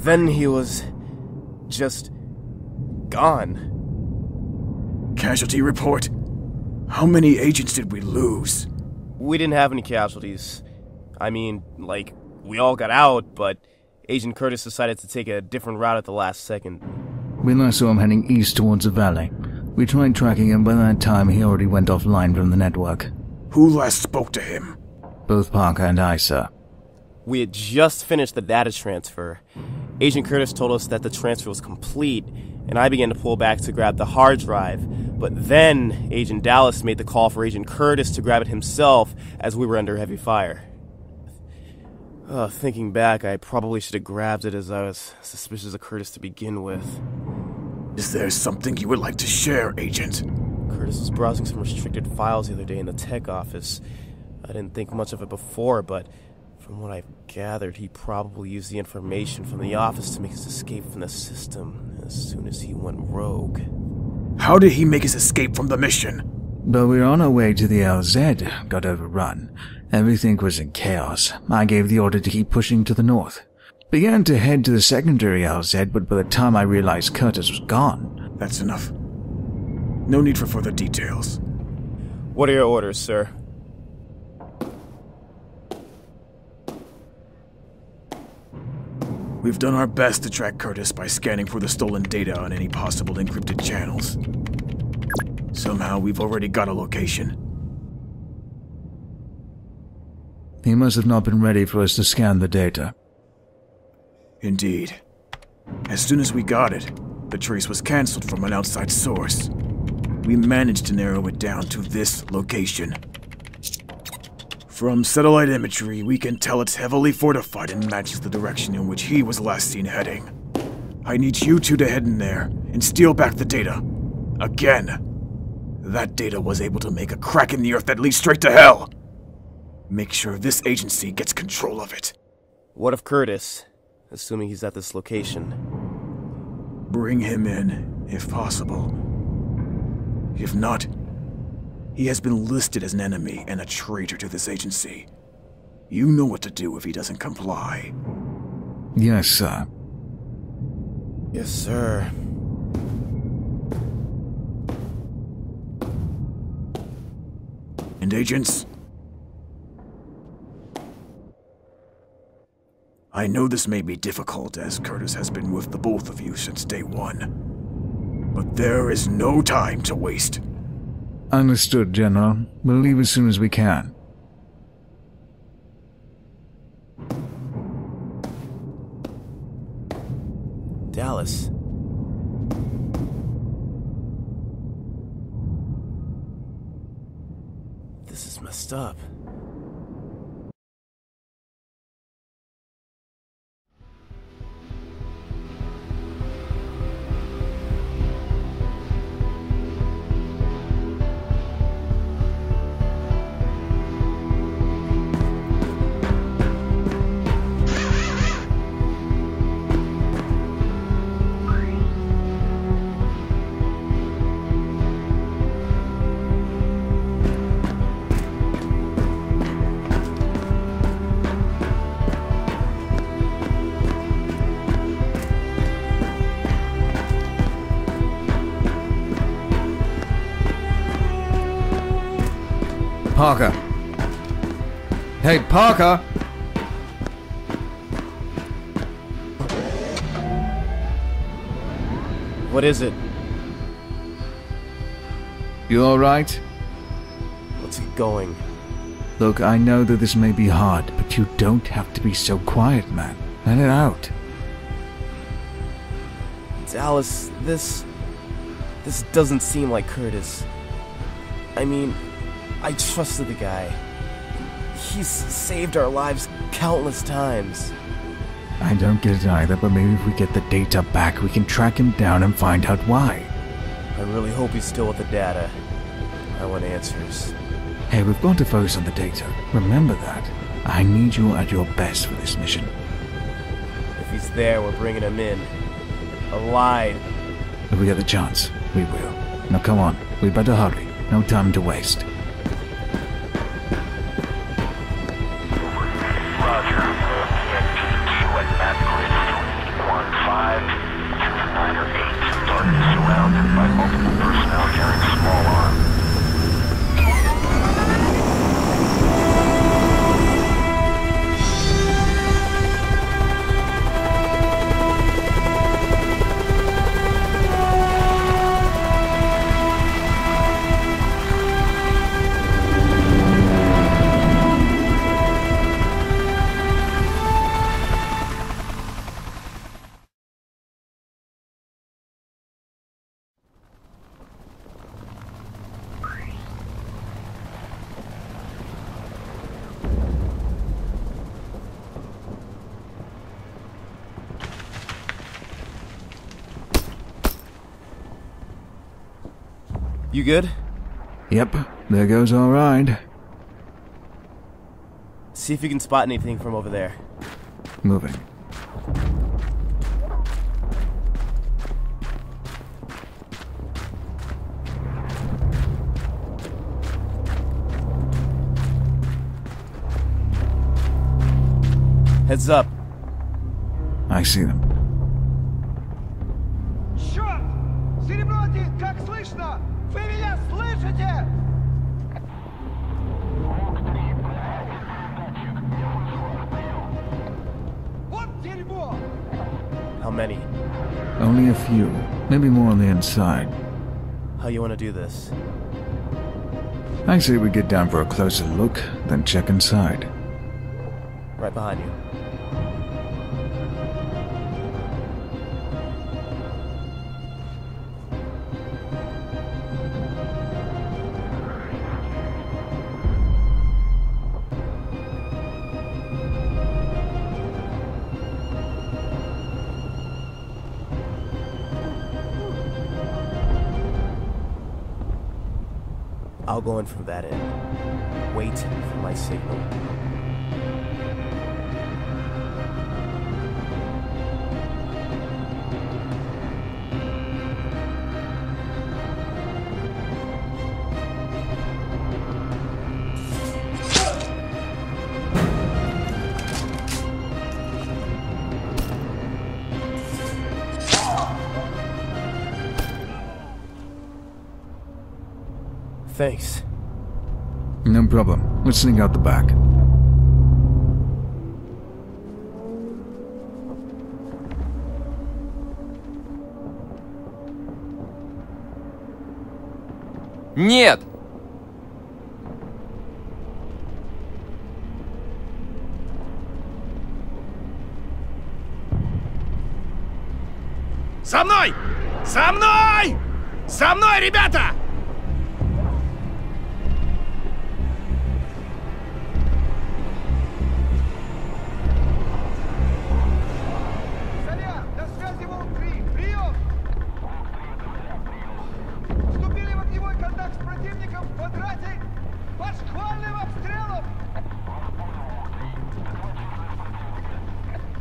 Then he was just gone. Casualty report? How many agents did we lose? We didn't have any casualties. I mean, like, we all got out, but Agent Curtis decided to take a different route at the last second. We last saw him heading east towards the valley. We tried tracking him, but by that time he already went offline from the network. Who last spoke to him? Both Parker and I, sir. We had just finished the data transfer. Agent Curtis told us that the transfer was complete, and I began to pull back to grab the hard drive. But then Agent Dallas made the call for Agent Curtis to grab it himself as we were under heavy fire. Thinking back, I probably should have grabbed it as I was suspicious of Curtis to begin with. Is there something you would like to share, Agent? Curtis was browsing some restricted files the other day in the tech office. I didn't think much of it before, but from what I've gathered, he probably used the information from the office to make his escape from the system as soon as he went rogue. How did he make his escape from the mission? But we were on our way to the LZ, got overrun. Everything was in chaos. I gave the order to keep pushing to the north. Began to head to the secondary LZ, but by the time I realized Curtis was gone... That's enough. No need for further details. What are your orders, sir? We've done our best to track Curtis by scanning for the stolen data on any possible encrypted channels. Somehow we've already got a location. He must have not been ready for us to scan the data. Indeed. As soon as we got it, the trace was cancelled from an outside source. We managed to narrow it down to this location. From satellite imagery, we can tell it's heavily fortified and matches the direction in which he was last seen heading. I need you two to head in there and steal back the data. Again. That data was able to make a crack in the earth that leads straight to hell. Make sure this agency gets control of it. What of Curtis, assuming he's at this location? Bring him in, if possible. If not, he has been listed as an enemy and a traitor to this agency. You know what to do if he doesn't comply. Yes, sir. Yes, sir. and agents? I know this may be difficult, as Curtis has been with the both of you since day one. But there is no time to waste. Understood, General. We'll leave as soon as we can. Dallas. This is messed up. Parker. Hey, Parker! What is it? You alright? Let's get going. Look, I know that this may be hard, but you don't have to be so quiet, man. Let it out. Dallas, this doesn't seem like Curtis. I mean, I trusted the guy. He's saved our lives countless times. I don't get it either, but maybe if we get the data back, we can track him down and find out why. I really hope he's still with the data. I want answers. Hey, we've got to focus on the data. Remember that. I need you at your best for this mission. If he's there, we're bringing him in. Alive. If we get the chance, we will. Now come on, we better hurry. No time to waste. You good? Yep, there goes our ride. See if you can spot anything from over there. Moving. Heads up. I see them. Черт! Серебротик, как слышно? Вы меня слышите? Вот дерьмо! How many? Only a few. Maybe more on the inside. How you want to do this? I say we get down for a closer look, then check inside. Right behind you. I'll go in from that end. Wait for my signal. Thanks. No problem. Let's sneak out the back. Нет! За мной! За мной! За мной, ребята! Заря, до связи Мont-3. Прием! Вступили в огневой контакт с противником в квадрате под шквальным обстрелом!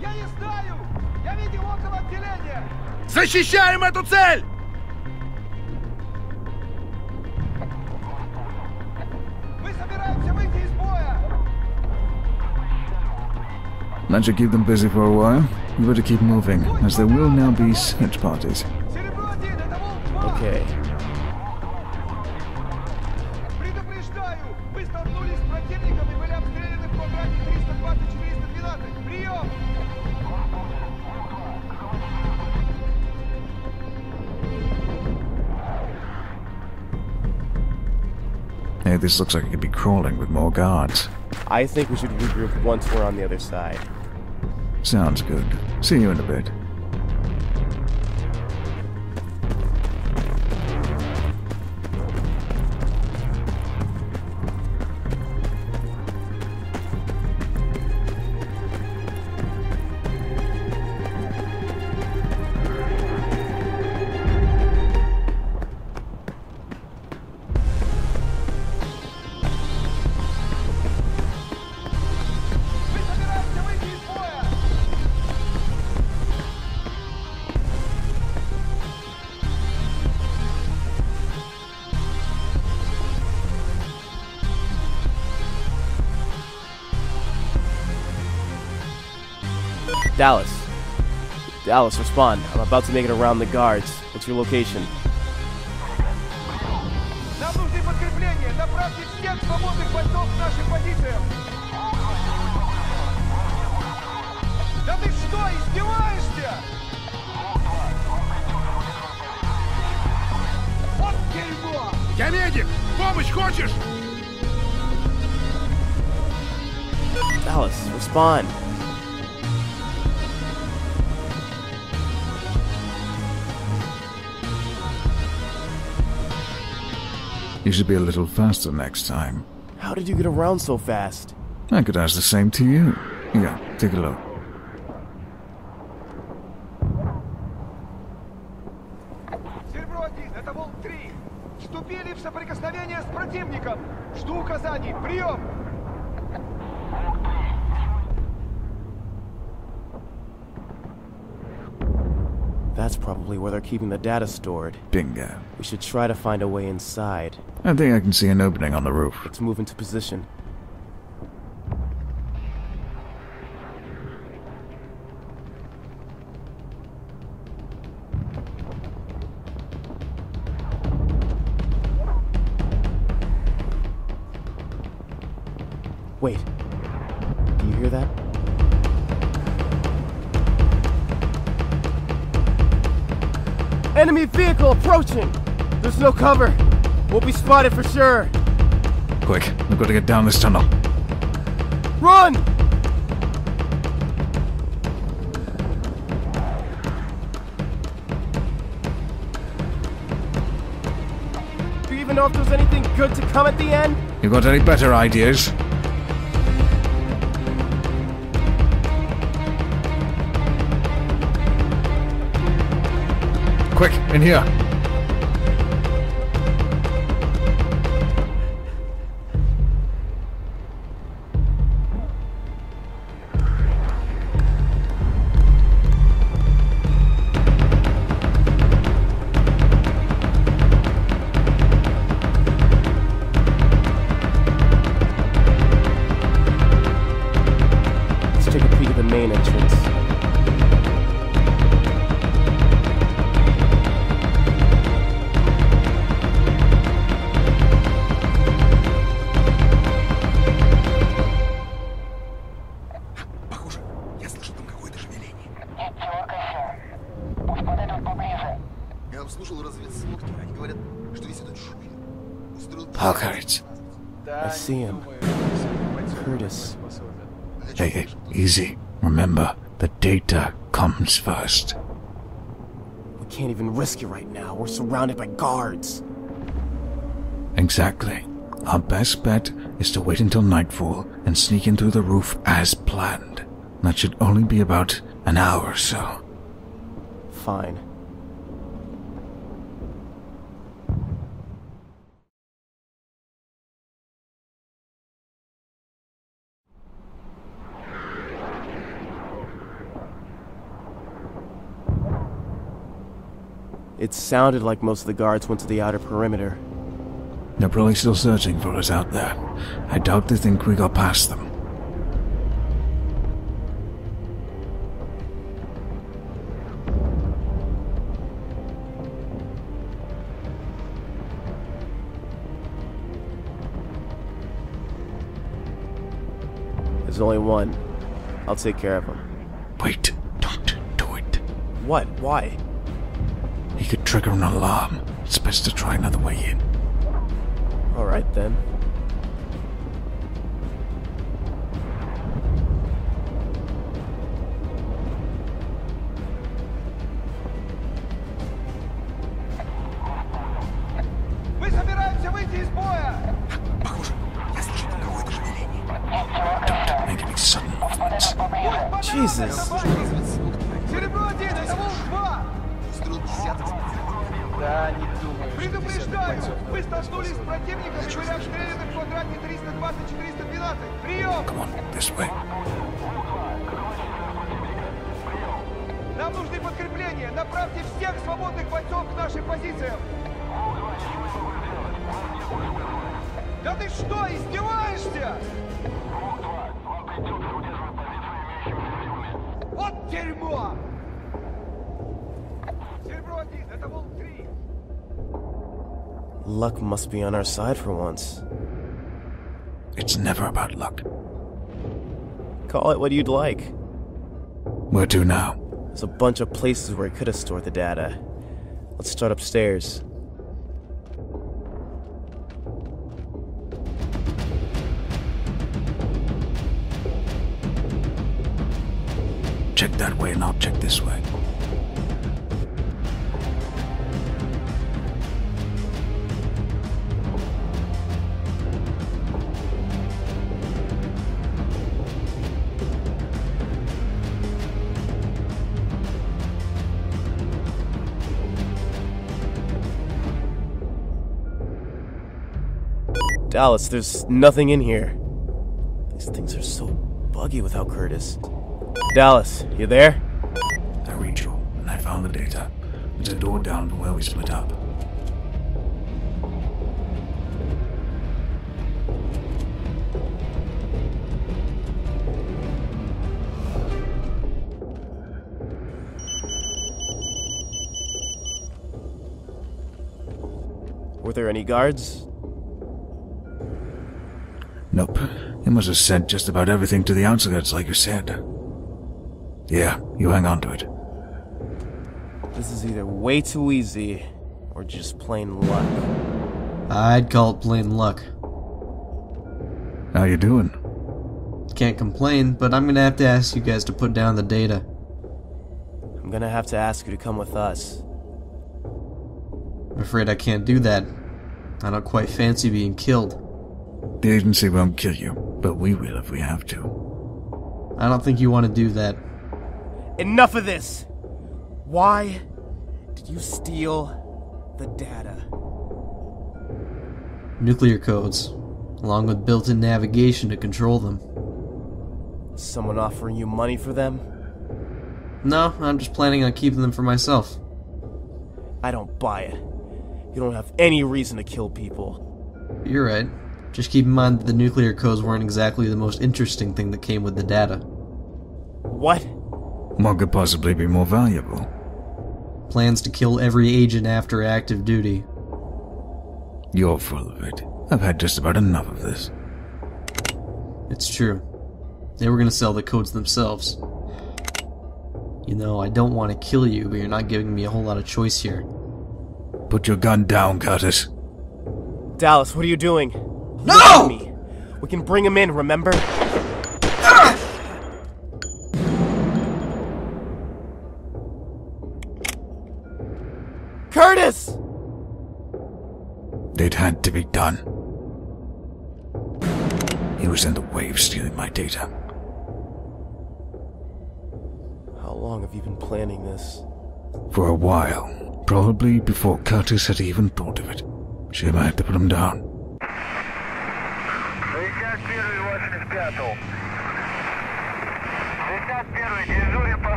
Я не знаю! Я видел около отделения! Защищаем эту цель! Мы собираемся выйти из боя! That should keep them busy for a while. We better keep moving, as there will now be search parties. Серебро-1, это Мont-2! Okay. Предупреждаю! Вы столкнулись с противником и были обстреляны в квадрате 320-412! Прием! Hey, this looks like it could be crawling with more guards. I think we should regroup once we're on the other side. Sounds good. See you in a bit. Мы собираемся выйти из боя! Dallas. Dallas, respond. I'm about to make it around the guards. What's your location? Нам нужны подкрепления! Направьте всех свободных бойцов к нашим позициям! Да ты что, издеваешься? Вот дерьмо! Я медик! Помощь хочешь? Dallas, respond. You should be a little faster next time. How did you get around so fast? I could ask the same to you. Here, take a look. Серебро-1, это Мont-3. Вступили в соприкосновение с противником. Жду указаний. Прием! That's probably where they're keeping the data stored. Bingo. We should try to find a way inside. I think I can see an opening on the roof. Let's move into position. Wait. Do you hear that? Enemy vehicle approaching! There's no cover. We'll be spotted for sure. Quick, we've got to get down this tunnel. Run! Do you even know if there's anything good to come at the end? You got any better ideas? Quick, in here. Let's take a peek at the main entrance. Alright. I see him. Curtis. Hey, easy. Remember, the data comes first. We can't even risk it right now. We're surrounded by guards. Exactly. Our best bet is to wait until nightfall and sneak in through the roof as planned. That should only be about an hour or so. Fine. It sounded like most of the guards went to the outer perimeter. They're probably still searching for us out there. I doubt they think we got past them. There's only one. I'll take care of him. Wait, don't do it. What? Why? He could trigger an alarm. It's best to try another way in. Alright then. Мы собираемся выйти из боя! Don't make any sudden movements. Jesus! Серебро 1, это Волк 2! Предупреждаю! Вы столкнулись с противником и были обстреляны в квадрате 320-412! Прием! Come on, this way. Нам нужны подкрепления! Направьте всех свободных бойцов к нашим позициям! Да ты что, издеваешься? Вот дерьмо! Серебро 1, это Волк 3! Luck must be on our side for once. It's never about luck. Call it what you'd like. Where to now? There's a bunch of places where I could have stored the data. Let's start upstairs. Check that way and I'll check this way. Dallas, there's nothing in here. These things are so buggy without Curtis. Dallas, you there? I read you, and I found the data. There's a door down from where we split up. Were there any guards? Nope. He must have sent just about everything to the outskirts, like you said. Yeah, you hang on to it. This is either way too easy, or just plain luck. I'd call it plain luck. How you doing? Can't complain, but I'm gonna have to ask you guys to put down the data. I'm gonna have to ask you to come with us. I'm afraid I can't do that. I don't quite fancy being killed. The agency won't kill you, but we will if we have to. I don't think you want to do that. Enough of this! Why did you steal the data? Nuclear codes, along with built-in navigation to control them. Someone offering you money for them? No, I'm just planning on keeping them for myself. I don't buy it. You don't have any reason to kill people. You're right. Just keep in mind that the nuclear codes weren't exactly the most interesting thing that came with the data. What? What could possibly be more valuable? Plans to kill every agent after active duty. You're full of it. I've had just about enough of this. It's true. They were going to sell the codes themselves. You know, I don't want to kill you, but you're not giving me a whole lot of choice here. Put your gun down, Curtis. Dallas, what are you doing? No! Look at me. We can bring him in, remember? Curtis! It had to be done. He was in the way of stealing my data. How long have you been planning this? For a while. Probably before Curtis had even thought of it. She might have to put him down.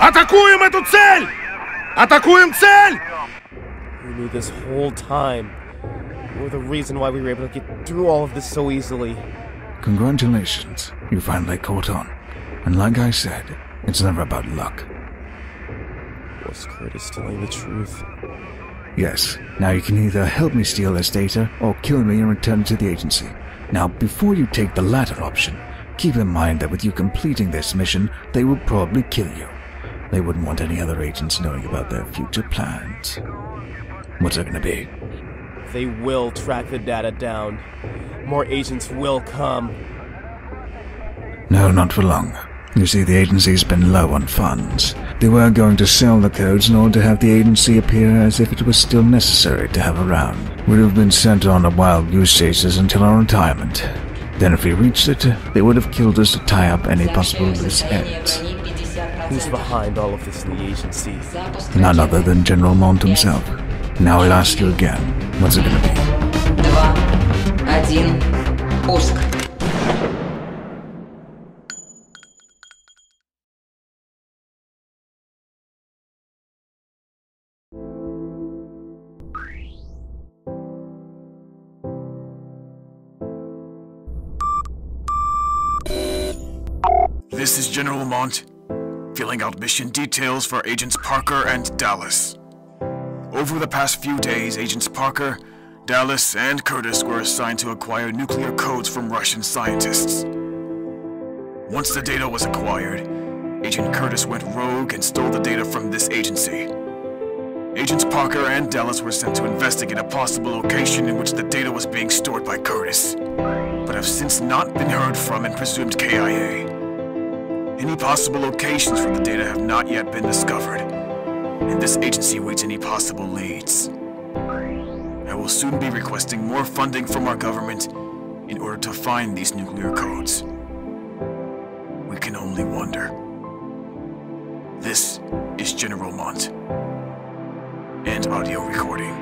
Атакуем эту цель! Атакуем цель! You knew this whole time. You were the reason why we were able to get through all of this so easily. Congratulations. You finally caught on. And like I said, it's never about luck. Was Curtis telling the truth? Yes, now you can either help me steal this data or kill me and return it to the agency. Now, before you take the latter option, keep in mind that with you completing this mission, they will probably kill you. They wouldn't want any other agents knowing about their future plans. What's it gonna be? They will track the data down. More agents will come. No, not for long. You see, the agency's been low on funds. They were going to sell the codes in order to have the agency appear as if it was still necessary to have around. We'd have been sent on a wild goose chases until our retirement. Then if we reached it, they would have killed us to tie up any possible loose ends. Who's behind all of this in the agency? None other than General Mont himself. Now I'll ask you again, what's it gonna be? 2, 1, пуск. This is General Mont, filling out mission details for Agents Parker and Dallas. Over the past few days, Agents Parker, Dallas, and Curtis were assigned to acquire nuclear codes from Russian scientists. Once the data was acquired, Agent Curtis went rogue and stole the data from this agency. Agents Parker and Dallas were sent to investigate a possible location in which the data was being stored by Curtis, but have since not been heard from and presumed KIA. Any possible locations for the data have not yet been discovered, and this agency waits any possible leads. I will soon be requesting more funding from our government in order to find these nuclear codes. We can only wonder. This is General Mont. And audio recording.